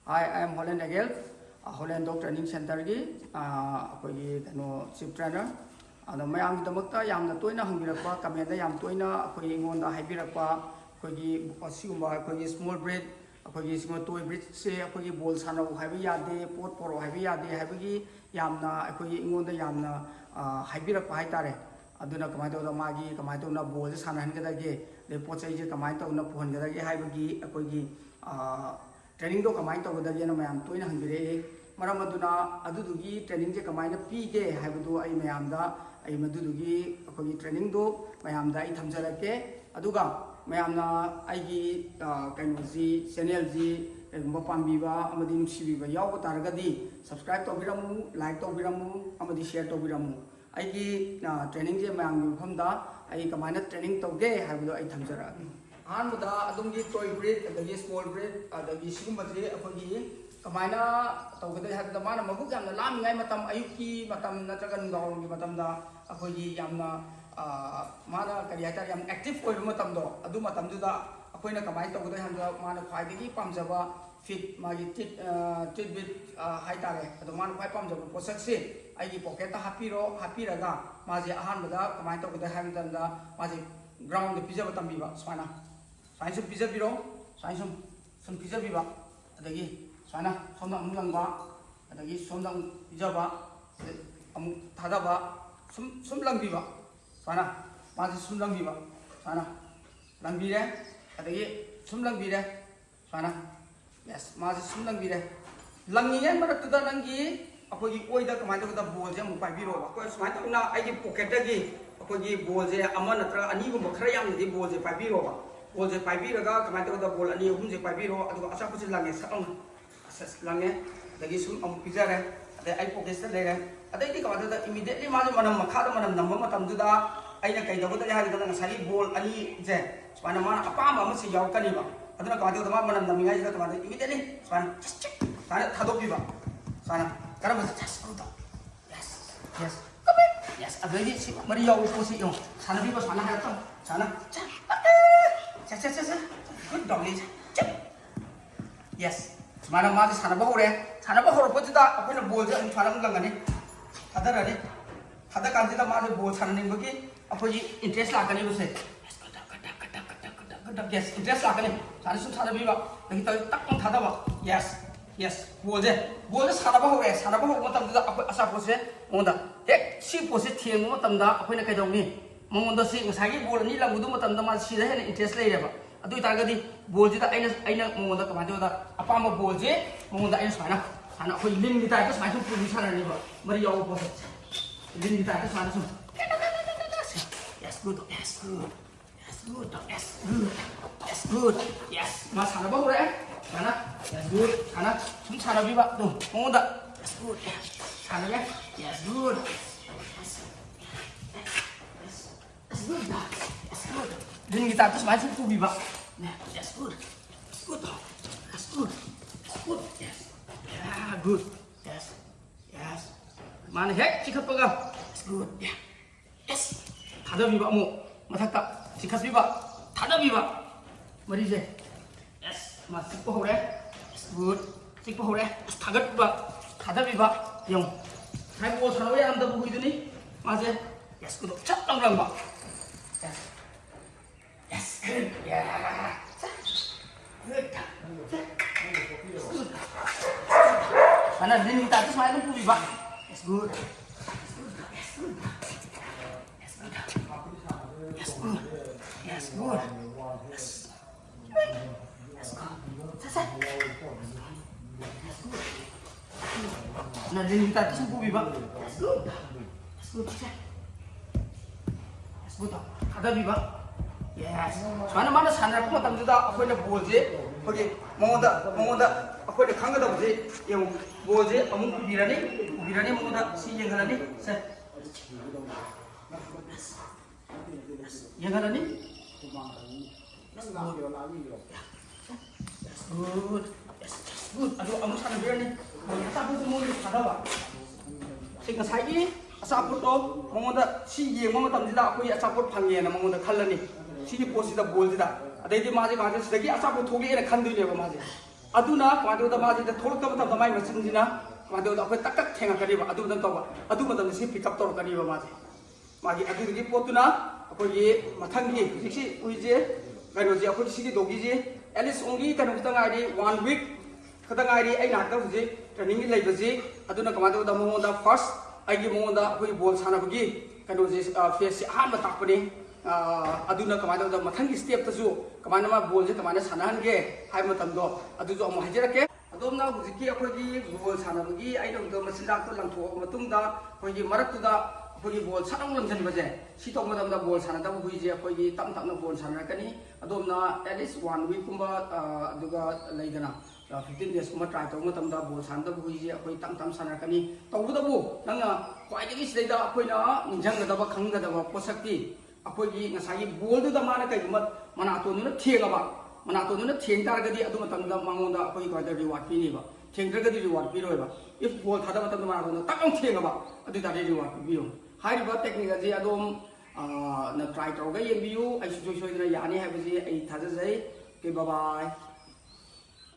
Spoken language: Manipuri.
Hi, I am Holland Agel, Holland Dog Training Center gi akhoi kano chief trainer. Ado mayam damakta yamna toina hangirakpa kamenda yam toina akhoi ingonda haibirakpa akhoi asigumba akhoi small breed akhoi sima toy breed se akhoi ball sanau haibi yade pot poro haibi yade haibigi yamna akhoi ingonda yamna haibirakpa haitare. Aduna kamai tawda magi kamai tawna ball sanan gadage le pochai je kamai tawna phon gadage haibigi akhoi training do kamai tawda na mayam toina hangire maram aduna adudugi training je kamai na pige haibudu ai mayam da ai madudugi akhoi training do mayam da ai thamjarake aduga mayam na ai gi kainoji channel ji egumba pambiba amadi nusibiba yaw taragadi subscribe tawbiramu like tawbiramu amadi share tawbiramu ai gi training je mayam gi famda ai kamai na training tawge haibudu ai thamjarake Anmuda adumgi toy breed adagi small breed adagi sigumbaje akhoi kamaina tawgada hadda mana mabuk yamna lamingai matam ayuki matam natragan gawng gi matam da akhoi yamna mana kari hata yam active oil matam do adu matam du da akhoina kamai tawgada handa mana khwaidagi pamjaba fit magi tit bit haitare adu mana khwai pamjaba posak se aigi pocket ta hapiraga maje ahanbada kamai tawgada handa da maje ground de pijaba tambiba swana Science pizza biro, science some pizza biba, adagi, sana, somna umlangba, adagi, somna pizza ba, tadaba, sumlang biba, sana, masih sumlang biba, sana, lang bire, adagi, sumlang bire, sana, yes, masih sumlang bire, langi yang mana tuh langi, apa lagi, oi dah kemana kita boleh mupai biro, aku semata una, aja pocket lagi, apa lagi boleh, aman antara ani gua berkerja yang di boleh pai biro, ball je paibiraga kamai tawda ball ani hum je paibiro aduga acha pusi lange saong assess lange dagi sum am pizare ade ai pocket le re ade di kamai tawda immediately ma je manam makha da manam namma matam duda aina kai dawda ya hari da ngasari ball ani je swana mana apa ma se yaw kani ba aduna kamai tawda ma manam namingai je kamai immediately swana sana thadok biba sana karam just yes yes yes ade si mari yaw pusi yo sana biba sana ha tam sana good dog yes semana mati sana bahore pun kita apa nak bol je sana mungkin kan ni ada kan kita mati bol sana ni bagi apa je interest lah kan ni bose yes interest lah kan ni sana biba lagi tak thada ba yes bol je sana bahore matam tu apa asa pose monda si pose thieng matam da apa nak kaya dong ni Mengunda si ngasagi bol ni lang mudu matam dama si dah ni interest lagi apa? Adu itarga di bol je tak aina mengunda kemana tu apa ama bol je mengunda aina sana aku lin kita itu sana pun di sana ni ba mari yaw pos lin kita itu sana semua yes good yes mas sana bahu sana yes good sana biba tu mengunda yes good sana ya yes good Dan kita terus masuk tuh biba. Nah, that's good. Yes. Yeah, good. Yes. Mana hek sikat pegang. That's good. Yeah. Yes. Thada biba mu. Mathakta sikat biba. Thada biba. Mari je. Yes. Masuk po hore. That's good. Sik po hore. Thagat biba. Thada biba. Yung. Hai po sarawe am da buku itu ni. Maje. Yes, good. Chat lang ba. Yes, good. Yeah. Good. Mana din kita terus main tu biba. Yes, good. Nah, din kita terus tu biba. Yes, good. Ada biba. Yes. Soalnya mana sana aku matam juga aku ni boleh, pergi mengoda aku ni kangga dah boleh, yang boleh amu birani mengoda si yang kana ni, set. Yang kana ni? Good. Aduh, amu sana birani. Kita pun semua ni ada apa? Sehingga saya asaput tu mengoda si yang matam juga aku ya asaput panggil nama mengoda kalah ni. Sini posisi dah bol tidak. Ada di masih segi asap tu thogi era khandu ni apa masih. aduna kwado da maji da thol ka ta mai machin jina kwado da akhoi tak tak thenga kari ba adu dan to ba adu matam si pick up tor kari ba maji magi adu gi potuna akhoi gi mathang gi jiksi uije kano ji akhoi si gi dogi ji at least only kano ta ngai di 1 week khata ngai di ai na ta ji training gi lai ba ji aduna kwado da mo da first ai gi mo da akhoi ball sana ba gi kano ji face han ba tak pa ni aduna kamana da mathang step ta ju kamana ma ball je kamana sanan ge hai ma tam do adu jo mo hajira ke adom na hu ji akhoi gi ball sana ba gi ai dom do ma sinda to lang tho matung da khoi gi marak tu da khoi gi ball sanang lam jan ba je si to ma dam da ball sana da hu ji khoi gi tam tam na ball sana ka ni adom na at least 1 week kumba aduga leidana 15 days kuma try to ma tam da ball sana da hu ji khoi tam tam sana ka ni to bu da bu nang na khoi gi sei da khoi na ninjang da ba khang da ba posakti अखोगी ngसाई बोल दु द माना कई मत मना तो नु थेंगबा मना तो नु थेंग तारगदी अदु मतम द मांगोंदा अखोगी क्वाइट रिवार्ड पीनी बा थेंग तरगदी रिवार्ड पीरोय बा इफ बोल थादा मतम मना तो तकम थेंगबा अदु तारे रिवार्ड पीबियो हाइबा टेक्निक अजी अदोम न ट्राई तौगा येबियु आई सुजो सोइदना यानी हाइबजी आई थाजा जै के बाय